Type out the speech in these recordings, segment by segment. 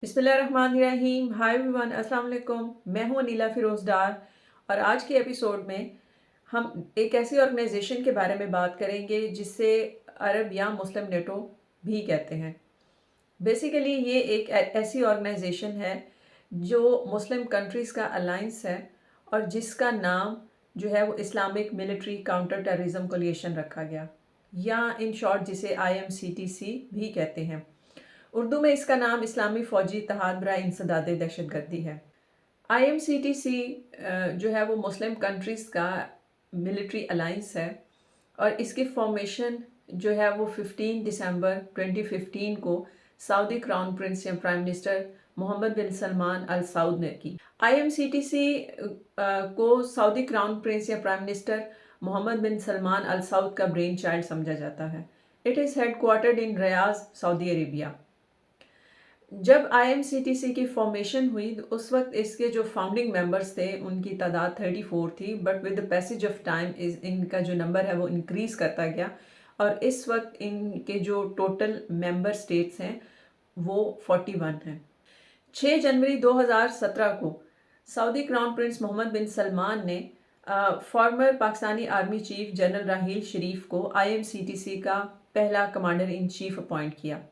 बिस्मिल्लाहिर्रहमानिर्रहीम। Hi everyone, अस्सलाम वालेकुम। मैं हूं अनीला फिरोज डार और आज के एपिसोड में हम एक ऐसी ऑर्गेनाइजेशन के बारे में बात करेंगे जिसे अरब या मुस्लिम नेटो भी कहते हैं। बेसिकली ये एक ऐसी ऑर्गेनाइजेशन है जो मुस्लिम कंट्रीज़ का अलायंस है और जिसका नाम जो है वो Islamic military counter terrorism coalition रखा गया, या इन शॉर्ट जिसे IMCTC भी कहते हैं। उर्दू में इसका नाम इस्लामी फ़ौजी इत्तेहाद बराए इंसदाद दहशतगर्दी है। IMCTC जो है वो मुस्लिम कंट्रीज़ का मिलिट्री अलाइंस है और इसकी फॉर्मेशन जो है वो 15 दिसंबर 2015 को सऊदी क्राउन प्रिंस या prime minister Mohammad bin Salman अल सऊद ने की। IMCTC को सऊदी क्राउन प्रिंस या prime minister Mohammad bin Salman अल सऊद का ब्रेन चाइल्ड समझा जाता है। It is headquartered in Riyadh, Saudi Arabia. जब IMCTC की फॉर्मेशन हुई तो उस वक्त इसके जो फाउंडिंग मेंबर्स थे उनकी तादाद 34 थी, but with the passage of time इनका जो नंबर है वो इंक्रीज़ करता गया और इस वक्त इनके जो टोटल मेंबर स्टेट्स हैं वो 41 हैं। 6 जनवरी 2017 को Saudi crown prince Mohammed bin Salman ने former Pakistani army chief general Raheel Sharif को IMCTC का पहला कमांडर इन चीफ अपॉइंट किया।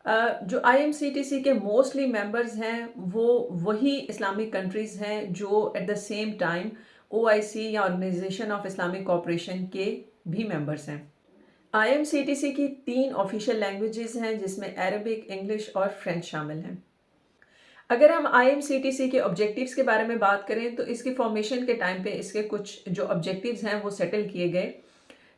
जो IMCTC के मोस्टली मेंबर्स हैं वो वही इस्लामिक कंट्रीज़ हैं जो at the same time OIC या ऑर्गेनाइजेशन ऑफ इस्लामिक कोऑपरेशन के भी मेंबर्स हैं। IMCTC की 3 ऑफिशियल लैंग्वेजेस हैं जिसमें अरबिक, इंग्लिश और फ्रेंच शामिल हैं। अगर हम IMCTC के ऑब्जेक्टिव्स के बारे में बात करें तो इसकी फॉर्मेशन के टाइम पे इसके कुछ जो ऑब्जेक्टिव्स हैं वो सेटल किए गए।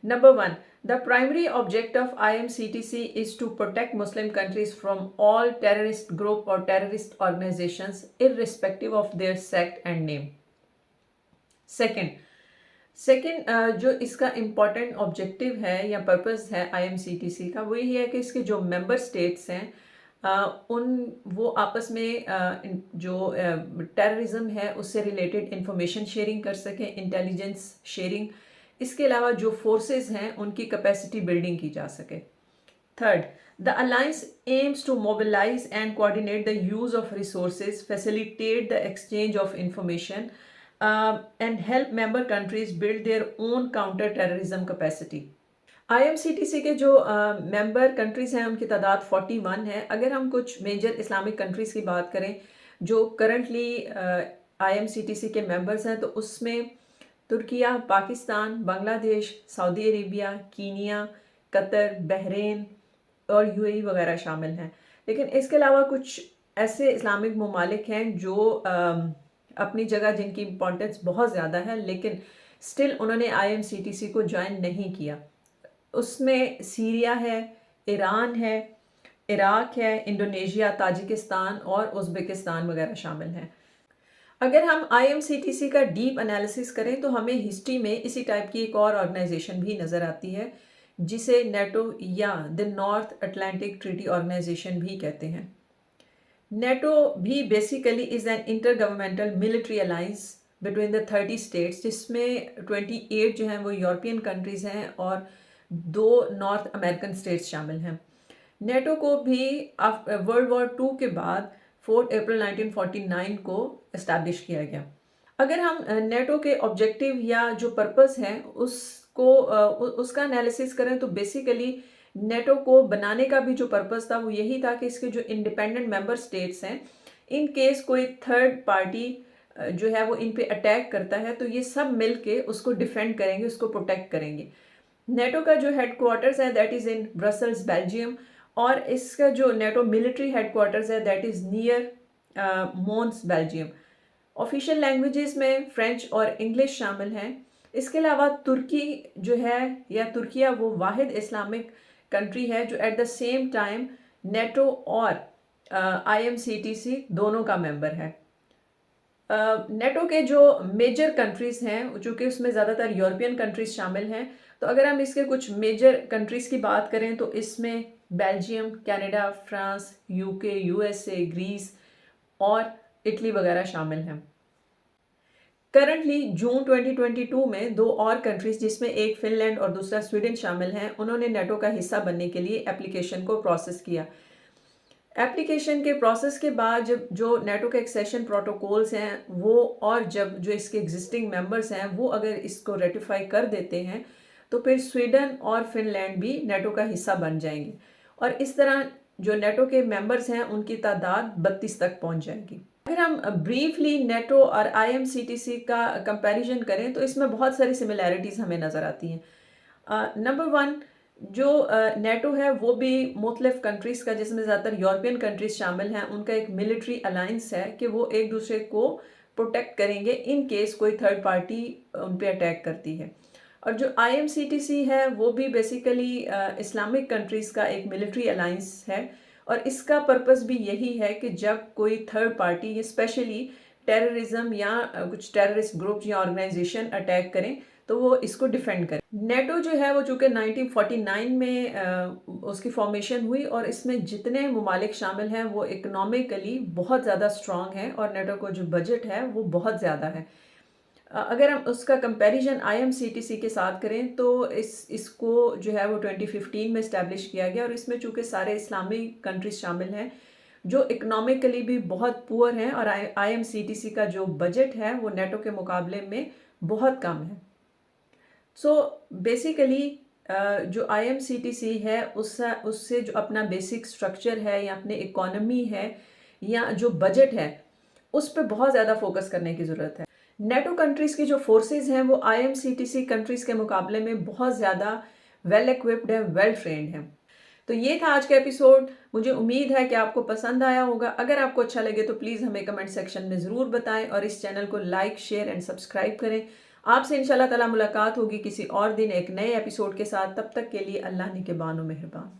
Number 1. The primary object of IMCTC is to protect Muslim countries from all terrorist group or terrorist organizations irrespective of their sect and name. Second, जो इसका इम्पॉर्टेंट ऑब्जेक्टिव है या पर्पस है IMCTC का वो ये है कि इसके जो मेंबर स्टेट्स हैं वो आपस में जो टेररिज्म है उससे रिलेटेड इंफॉर्मेशन शेयरिंग कर सकें, इंटेलिजेंस शेयरिंग। इसके अलावा जो फोर्सेस हैं उनकी कैपेसिटी बिल्डिंग की जा सके। Third, the alliance aims to mobilise and coordinate the use of resources, facilitate the exchange of information and help member countries build their own counter terrorism capacity. IMCTC के जो member countries हैं उनकी तादाद 41 है। अगर हम कुछ मेजर इस्लामिक कंट्रीज़ की बात करें जो करंटली IMCTC के मेंबर्स हैं तो उसमें Türkiye, Pakistan, Bangladesh, Saudi Arabia, Kenya, Qatar, Bahrain और UAE वगैरह शामिल हैं। लेकिन इसके अलावा कुछ ऐसे इस्लामिक ममालिक हैं जो अपनी जगह जिनकी इम्पोर्टेंस बहुत ज़्यादा है लेकिन स्टिल उन्होंने IMCTC को ज्वाइन नहीं किया। उसमें सीरिया है, ईरान है, इराक है, इंडोनेशिया, ताजिकिस्तान और उज़्बेकिस्तान वगैरह शामिल हैं। अगर हम IMCTC का डीप एनालिसिस करें तो हमें हिस्ट्री में इसी टाइप की एक और ऑर्गेनाइजेशन भी नज़र आती है जिसे नेटो या the North Atlantic Treaty Organisation भी कहते हैं। नेटो भी basically is an inter governmental military alliance between the 30 states जिसमें 28 जो हैं वो यूरोपियन कंट्रीज़ हैं और 2 नॉर्थ अमेरिकन स्टेट्स शामिल हैं। नेटो को भी वर्ल्ड वॉर 2 के बाद 4 अप्रैल 1949 को इस्टेब्लिश किया गया। अगर हम नेटो के ऑब्जेक्टिव या जो पर्पस है उसका एनालिसिस करें तो बेसिकली नेटो को बनाने का भी जो पर्पस था वो यही था कि इसके जो इंडिपेंडेंट मेंबर स्टेट्स हैं इन केस कोई थर्ड पार्टी जो है वो इन पे अटैक करता है तो ये सब मिल के उसको डिफेंड करेंगे, उसको प्रोटेक्ट करेंगे। नेटो का जो हेडक्वार्टर्स है that is in Brussels, Belgium, और इसका जो नेटो मिलिट्री हेडक्वार्टर्स है that is near Mons, Belgium. Official languages में फ्रेंच और इंग्लिश शामिल हैं। इसके अलावा तुर्की जो है या तुर्किया वो वाहिद इस्लामिक कंट्री है जो at the same time NATO और IMCTC दोनों का मेंबर है। नेटो के जो मेजर कंट्रीज़ हैं चूँकि उसमें ज़्यादातर यूरोपियन कंट्रीज़ शामिल हैं तो अगर हम इसके कुछ मेजर कंट्रीज़ की बात करें तो इसमें Belgium, Canada, France, UK, USA, Greece और इटली वगैरह शामिल हैं। करंटली जून 2022 में 2 और कंट्रीज़ जिसमें एक फिनलैंड और दूसरा स्वीडन शामिल हैं उन्होंने नेटो का हिस्सा बनने के लिए एप्लीकेशन को प्रोसेस किया। एप्लीकेशन के प्रोसेस के बाद जब जो नेटो के एक्सेशन प्रोटोकॉल्स हैं वो, और जब जो इसके एग्जिस्टिंग मेंबर्स हैं वो अगर इसको रेटिफाई कर देते हैं तो फिर स्वीडन और फिनलैंड भी नेटो का हिस्सा बन जाएंगे, और इस तरह जो नेटो के मेंबर्स हैं उनकी तादाद 32 तक पहुंच जाएगी। अगर हम ब्रीफली नेटो और आईएमसीटीसी का कंपैरिजन करें तो इसमें बहुत सारी सिमिलैरिटीज़ हमें नज़र आती हैं। नंबर वन, जो नेटो है वो भी मुख्तलिफ कंट्रीज़ का, जिसमें ज़्यादातर यूरोपियन कंट्रीज़ शामिल हैं, उनका एक मिलिट्री अलाइंस है कि वो एक दूसरे को प्रोटेक्ट करेंगे इन केस कोई थर्ड पार्टी उन पे अटैक करती है। और जो आईएमसीटीसी है वो भी बेसिकली इस्लामिक कंट्रीज़ का एक मिलिट्री अलाइंस है, और इसका पर्पस भी यही है कि जब कोई थर्ड पार्टी स्पेशली टेररिज्म या कुछ टेररिस्ट ग्रुप या ऑर्गेनाइजेशन अटैक करें तो वो इसको डिफेंड करें। नेटो जो है वो चूँकि 1949 में उसकी फॉर्मेशन हुई, और इसमें जितने ममालिक शामिल हैं वो इकनॉमिकली बहुत ज़्यादा स्ट्रॉन्ग हैं, और नेटो को जो बजट है वो बहुत ज़्यादा है। अगर हम उसका कंपैरिजन आईएमसीटीसी के साथ करें तो इसको जो है वो 2015 में इस्टेब्लिश किया गया, और इसमें चूँकि सारे इस्लामिक कंट्रीज शामिल हैं जो इकनॉमिकली भी बहुत पुअर हैं, और आईएमसीटीसी का जो बजट है वो नेटो के मुकाबले में बहुत कम है। सो बेसिकली जो आईएमसीटीसी है उससे जो अपना बेसिक स्ट्रक्चर है या अपने इकोनॉमी है या जो बजट है उस पर बहुत ज़्यादा फोकस करने की ज़रूरत है। नेटो कंट्रीज़ की जो फोर्सेस हैं वो आईएमसीटीसी कंट्रीज़ के मुकाबले में बहुत ज़्यादा वेल इक्विप्ड है, वेल ट्रेंड है। तो ये था आज का एपिसोड। मुझे उम्मीद है कि आपको पसंद आया होगा। अगर आपको अच्छा लगे तो प्लीज़ हमें कमेंट सेक्शन में ज़रूर बताएं, और इस चैनल को लाइक, शेयर एंड सब्सक्राइब करें। आपसे इंशाल्लाह ताला मुलाकात होगी किसी और दिन एक नए एपिसोड के साथ। तब तक के लिए अल्लाह निगहबान व मेहरबान।